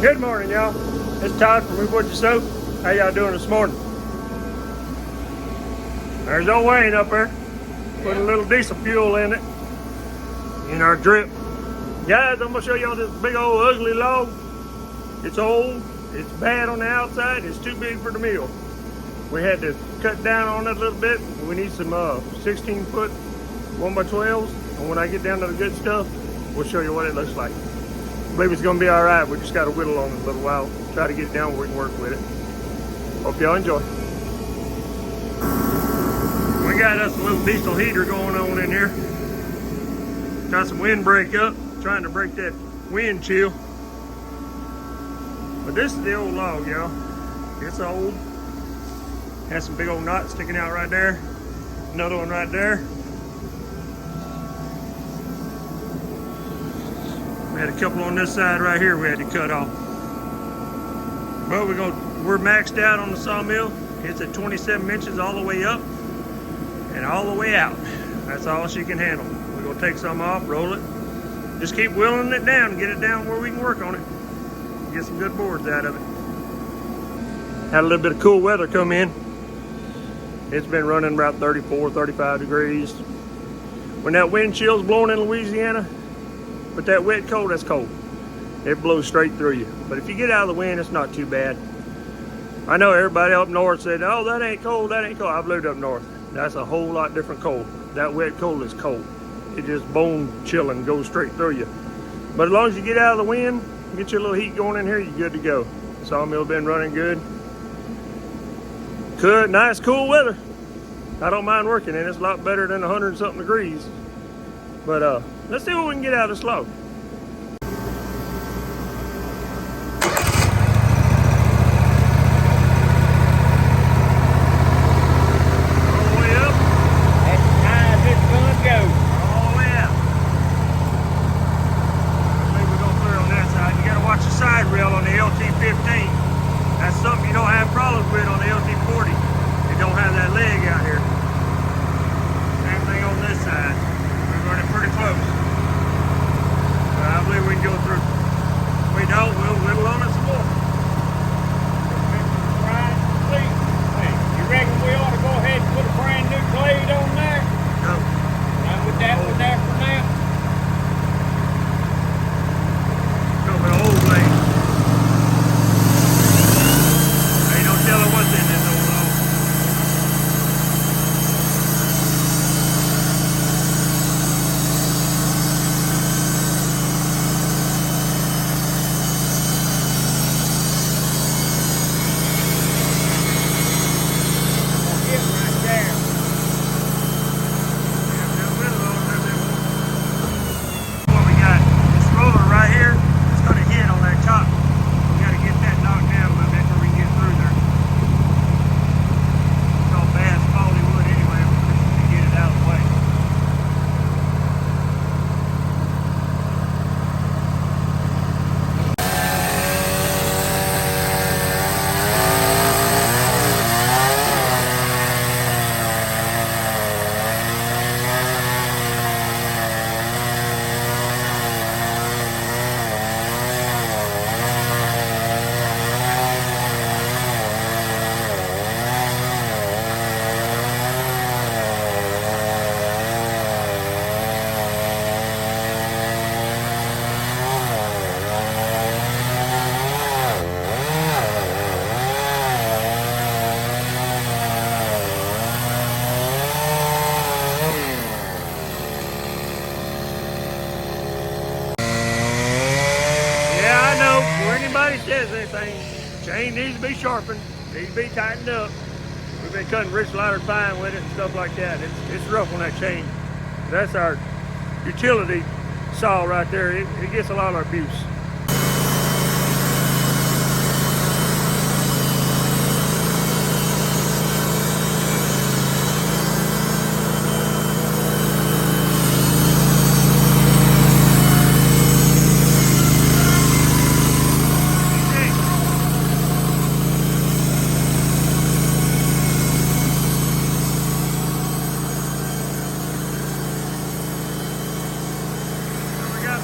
Good morning, y'all. It's Todd from Woodmizer Seaux. How y'all doing this morning? There's old Wayne up there. Putting a little diesel fuel in it. In our drip. Guys, I'm gonna show y'all this big old ugly log. It's old, it's bad on the outside, it's too big for the mill. We had to cut down on it a little bit. We need some 16-foot 1x12s. And when I get down to the good stuff, we'll show you what it looks like. I believe it's gonna be all right. We just got to whittle on it a little while. Try to get it down where we can work with it. Hope y'all enjoy. We got us a little diesel heater going on in here. Got some wind break up, trying to break that wind chill. But this is the old log, y'all. It's old. Has some big old knots sticking out right there. Another one right there. We had a couple on this side right here we had to cut off. But we're maxed out on the sawmill. It's at 27 inches all the way up and all the way out. That's all she can handle. We're gonna take some off, roll it. Just keep whittling it down and get it down where we can work on it. Get some good boards out of it. Had a little bit of cool weather come in. It's been running about 34, 35 degrees. When that wind chill's blowing in Louisiana, but that wet cold, that's cold. It blows straight through you. But if you get out of the wind, it's not too bad. I know everybody up north said, oh, that ain't cold, that ain't cold. I've lived up north. That's a whole lot different cold. That wet cold is cold. It just bone chilling, goes straight through you. But as long as you get out of the wind, get your little heat going in here, you're good to go. Sawmill been running good. Good, nice, cool weather. I don't mind working in it. It's a lot better than 100-something degrees. But let's see what we can get out of this log. Side rail on the LT15. That's something you don't have problems with on the LT40. You don't have that leg out here. Same thing on this side. We're running pretty close. But I believe we can go through. If we don't, we'll whittle on it some more. Hey, you reckon we ought to go ahead and put a brand new blade on there? No. I'm with that one there for now. Go with an old blade. Ain't no telling what's in this old log. Get right there. What we got? This roller right here. It's going to hit on that top. We got to get that knocked down a little bit before we can get through there. It's all bad quality wood anyway. We're just going to get it out of the way. Before anybody says anything, chain needs to be sharpened, needs to be tightened up. We've been cutting rich lighter pine with it and stuff like that. It's rough on that chain. That's our utility saw right there. It gets a lot of abuse.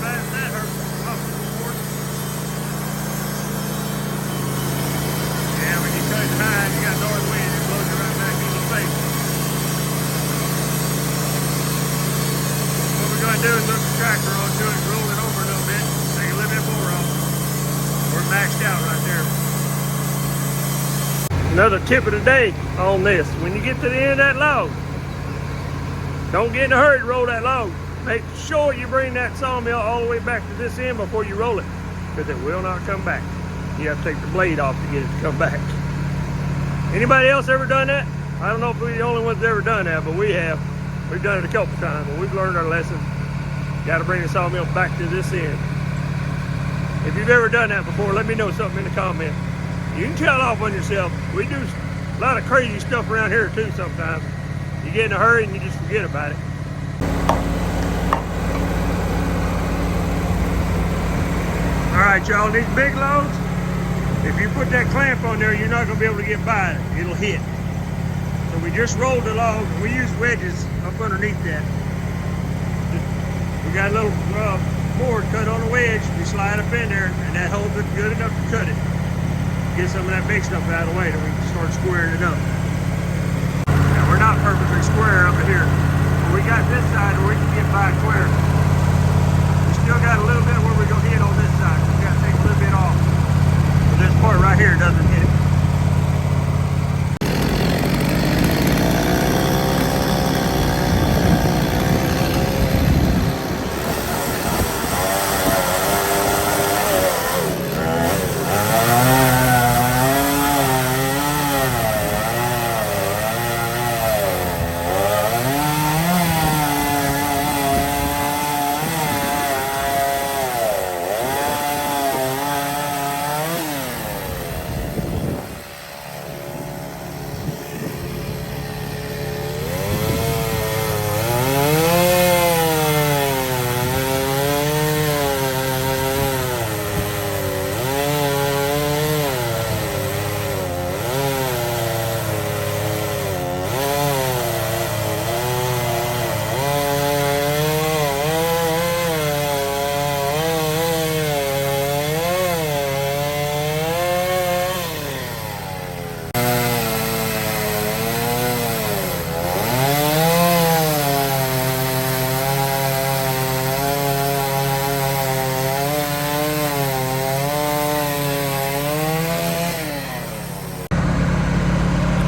That hurt. maxed out right there. Another tip of the day on this: when you get to the end of that log, don't get in a hurry to roll that log. Make sure you bring that sawmill all the way back to this end before you roll it, because it will not come back. You have to take the blade off to get it to come back. Anybody else ever done that? I don't know if we're the only ones that ever done that, but we have. We've done it a couple times, but we've learned our lesson. Got to bring the sawmill back to this end. If you've ever done that before, let me know something in the comments. You can tell off on yourself. We do a lot of crazy stuff around here too sometimes. You get in a hurry and you just forget about it. All right, y'all, these big loads, if you put that clamp on there, you're not gonna be able to get by it. It'll hit. So we just rolled the log. We use wedges up underneath that. We got a little board cut on the wedge. We slide up in there, and that holds it good enough to cut it. Get some of that big stuff out of the way, then we can start squaring it up. Now, we're not perfectly square up here. But we got this side where we can get by square. We still got a little bit where we're gonna hit on this side. So we gotta take a little bit off. So this part right here doesn't hit it.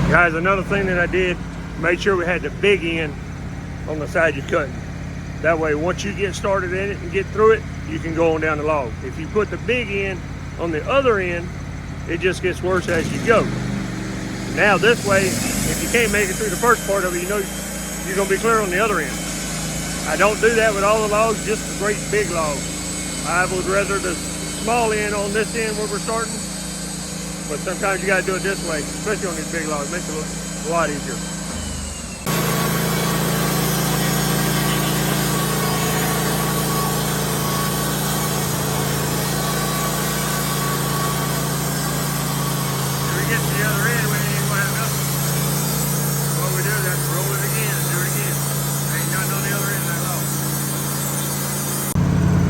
Guys, another thing that I did, made sure we had the big end on the side you're cutting. That way, once you get started in it and get through it, you can go on down the log. If you put the big end on the other end, it just gets worse as you go. Now this way, if you can't make it through the first part of it, you know you're gonna be clear on the other end. I don't do that with all the logs, just the great big logs. I would rather the small end on this end where we're starting, but sometimes you gotta do it this way, especially on these big logs. It makes it a lot easier. When we get to the other end, we ain't even gonna have nothing. What we do is have to roll it again and do it again. There ain't nothing on the other end of that log.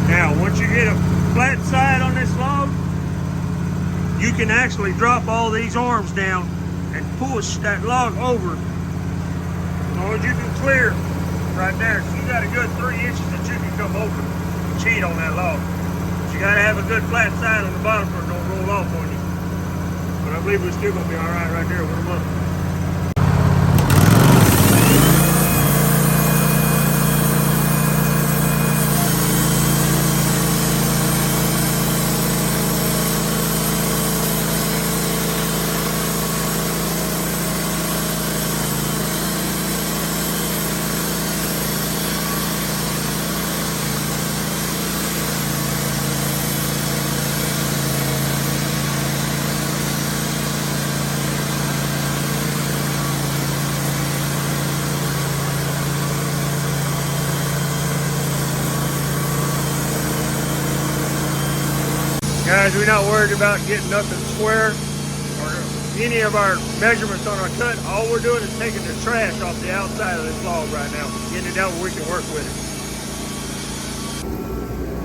Now, once you get a flat side on this log, you can actually drop all these arms down and push that log over. As long as you can clear right there, so you got a good 3 inches that you can come over and cheat on that log. But you gotta have a good flat side on the bottom so it don't roll off on you. But I believe we're still gonna be all right there with them up. Guys, we're not worried about getting nothing square or any of our measurements on our cut. All we're doing is taking the trash off the outside of this log right now, getting it down where we can work with it.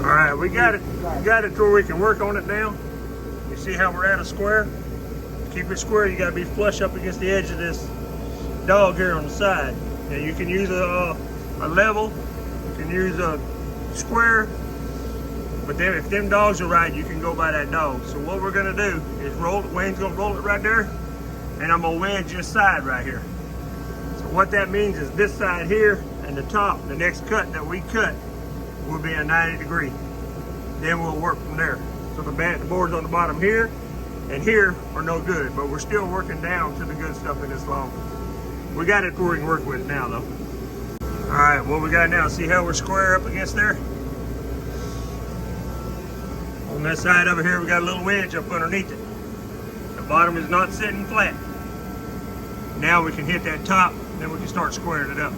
All right, we got it to where we can work on it now. You see how we're at a square? To keep it square, you got to be flush up against the edge of this dog here on the side. Now you can use a level, you can use a square, But then if them dogs are right, you can go by that dog. So what we're gonna do is roll it. Wayne's gonna roll it right there, and I'm gonna wedge this side right here. So what that means is this side here and the top, the next cut that we cut, will be a 90 degree. Then we'll work from there. So the boards on the bottom here and here are no good, but we're still working down to the good stuff in this log. We got it where we can work with it now though. All right, what we got now, see how we're square up against there? On that side over here, we got a little wedge up underneath it. The bottom is not sitting flat. Now we can hit that top, then we can start squaring it up.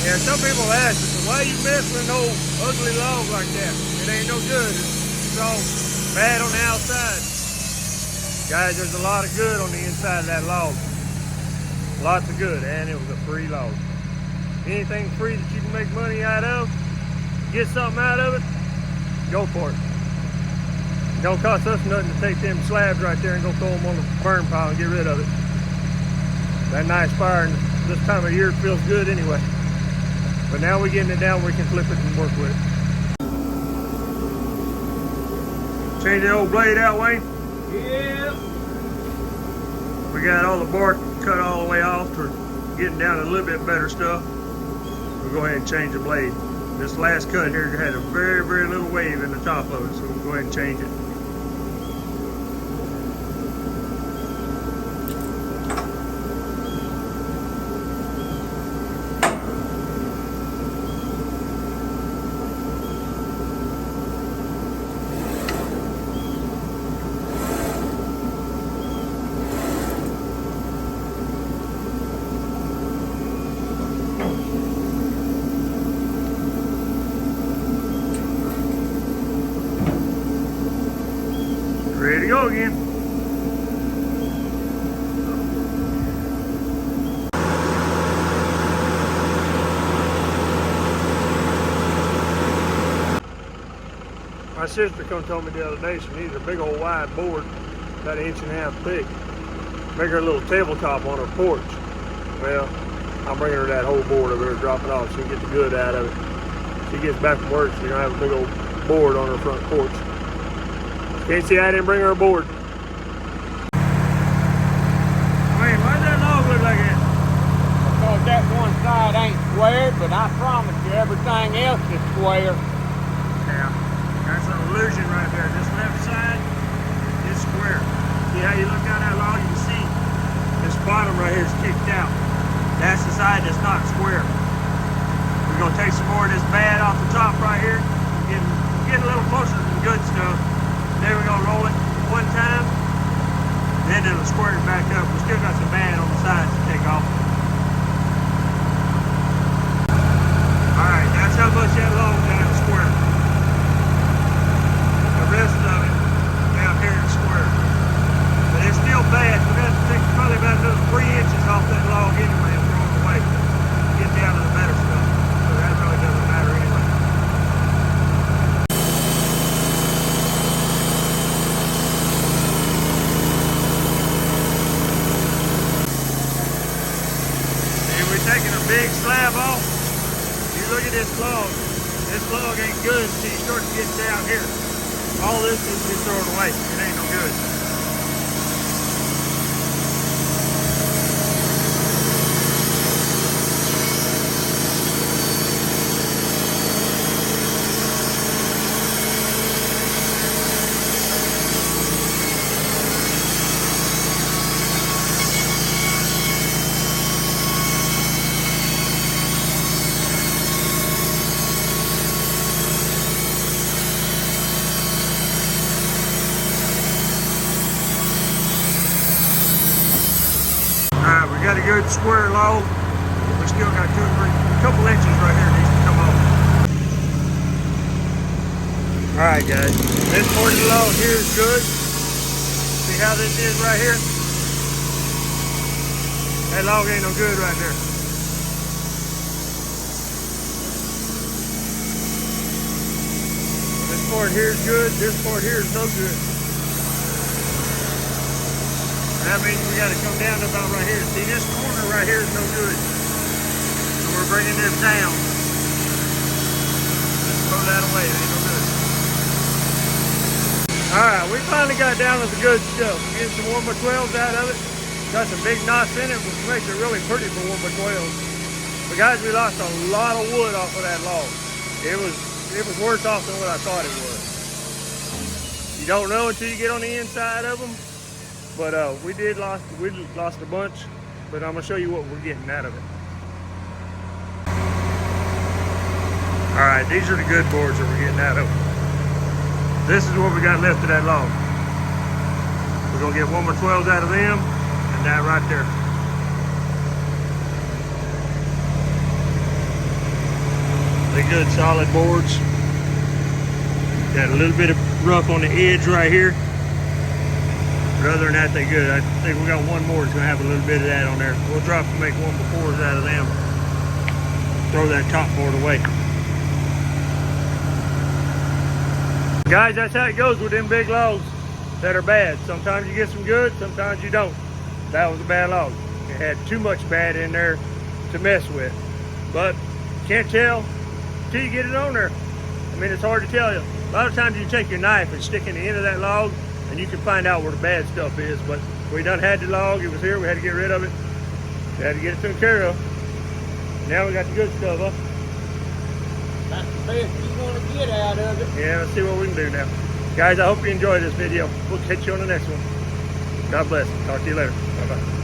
Yeah, some people ask us, why you mess with an old ugly log like that? It ain't no good. It's all bad on the outside. Guys, there's a lot of good on the inside of that log. Lots of good, and it was a free log. Anything free that you can make money out of, get something out of it, go for it. It don't cost us nothing to take them slabs right there and go throw them on the burn pile and get rid of it. That nice fire, and this time of year it feels good anyway. But now we're getting it down where we can flip it and work with it. Change the old blade out, Wayne? Yeah. We got all the bark cut all the way off. We're getting down to a little bit better stuff. We'll go ahead and change the blade. This last cut here had a very, very little wave in the top of it, so we'll go ahead and change it. Ready to go again. My sister come told me the other day she needed a big old wide board, about 1.5 inches thick. Make her a little tabletop on her porch. Well, I'm bringing her that whole board over here, drop it off so she can get the good out of it. She gets back from work, she's gonna have a big old board on her front porch. Can't see I didn't bring her a board. Wait, why does that log look like that? Because that one side ain't squared, but I promise you everything else is square. Yeah, that's an illusion right there. This left side is square. See how you look down that log, you can see this bottom right here is kicked out. That's the side that's not square. We're gonna take some more of this bad off the top right here. Get a little closer to the good stuff. Then we're gonna roll it one time, then it'll square it back up. We still got some bad on the sides to take off. All right, that's how much that log down is square. The rest of it down here is square. But it's still bad. We're gonna take probably about another 3 inches off that log anyway and throw it away. Get down to the better stuff. So that really doesn't matter anyway. Taking a big slab off. You look at this log. This log ain't good until you start to get down here. All this is just thrown away. It ain't no good. square log. We still got a couple inches right here needs to come off. All right, guys. This part of the log here is good. See how this is right here? That log ain't no good right there. This part here is good. This part here is no good. That means we got to come down to about right here. See, this corner right here is no good. So we're bringing this down. Let's throw that away. It ain't no good. All right, we finally got down to the good stuff. Getting some 1x12s out of it. Got some big knots in it, which makes it really pretty for 1x12s. But guys, we lost a lot of wood off of that log. It was worse off than what I thought it was. You don't know until you get on the inside of them. But we lost a bunch, but I'm gonna show you what we're getting out of it. All right, these are the good boards that we're getting out of it. This is what we got left of that log. We're gonna get 1x12s out of them, and that right there. They're good, solid boards. Got a little bit of rough on the edge right here. But other than that, they're good. I think we got one more that's gonna have a little bit of that on there. We'll drop and make 1x4s out of them. Throw that top board away. Guys, that's how it goes with them big logs that are bad. Sometimes you get some good, sometimes you don't. That was a bad log. It had too much bad in there to mess with. But you can't tell until you get it on there. I mean, it's hard to tell you. A lot of times you take your knife and stick in the end of that log, and you can find out where the bad stuff is. But we done had the log, it was here, we had to get rid of it. We had to get it taken care of. Now we got the good stuff, huh? That's the best you want to get out of it. Yeah, let's see what we can do now. Guys, I hope you enjoyed this video. We'll catch you on the next one. God bless. Talk to you later. Bye-bye.